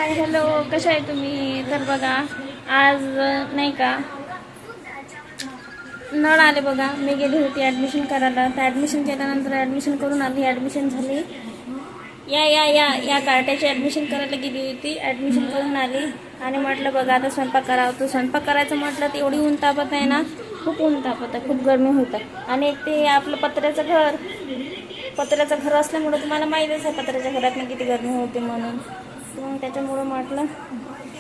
Hi hello, कशा आहे तुम्ही? तर बघा आज नाही का नळ आले बघा. मी गेली होती ॲडमिशन करायला, तर ॲडमिशन केल्यानंतर ॲडमिशन करून आली. ॲडमिशन झाली. या या या या कार्ट्याची ॲडमिशन करायला गेली होती. ॲडमिशन करून आली आणि म्हटलं बघा आता स्वयंपाक करावं. तर स्वयंपाक करायचं म्हटलं तर एवढी ऊन तापत आहे ना, खूप ऊन तापत आहे, खूप गरमी होत आहे. आणि एक ते आपलं पत्र्याचं घर असल्यामुळं तुम्हाला माहीतच आहे पत्र्याच्या घरातनं किती गरमी होते म्हणून. मग त्याच्यामुळं म्हटलं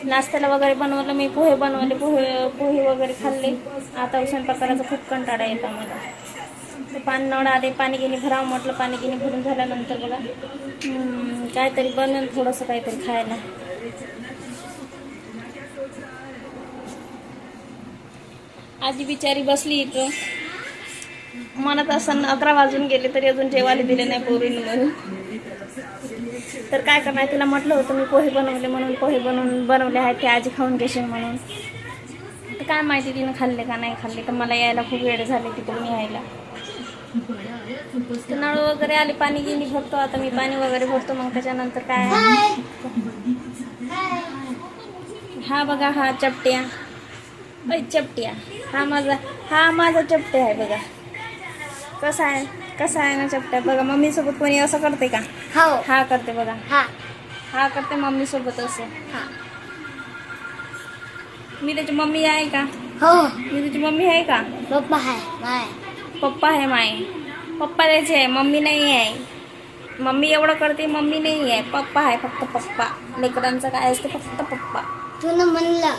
नाश्त्याला वगैरे बनवलं. मी पोहे बनवले, पोहे वगैरे खाल्ले. आता स्वयंपाक करायचा खूप कंटाळा येतो मला. ते पाणी नळ आले, पाणी गिनी भरावं म्हटलं. पाणी गिनी भरून झाल्यानंतर बघा काहीतरी बनवेल, थोडंसं काहीतरी खायला. आजी बिचारी बसली इथं, म्हणत असं 11 वाजून गेले तरी अजून जेवायला दिले नाही पोरीने म्हणून. तर काय करणार, तिला म्हटलं होतं मी पोहे बनवले म्हणून, पोहे बनवले आहेत ते आजी खाऊन घेशील म्हणून. तर काय माहिती तिनं खाल्ले का नाही खाल्ले. तर मला यायला खूप वेळ झाले तिकडून यायला. तर नळ वगैरे आले, पाणी गिनी भरतो. आता मी पाणी वगैरे भरतो, मग त्याच्यानंतर काय. हा बघा, हा चपट्या, चपट्या, हा माझा चपटे आहे बघा. कसा आहे ना चपट्या बघा. मम्मी सोबत कोणी असं करते का? हा करते बघा. हा करते मम्मी सोबत असं. मी त्याची मम्मी आहे का? मी त्याची मम्मी आहे का? पप्पा आहे पप्पा आहे माय. पप्पा त्याचे आहे, मम्मी नाही आहे. मम्मी एवढं करते, मम्मी नाही आहे. पप्पा आहे, फक्त पप्पा. लेकरांचं काय असते, फक्त पप्पा. तू म्हणलं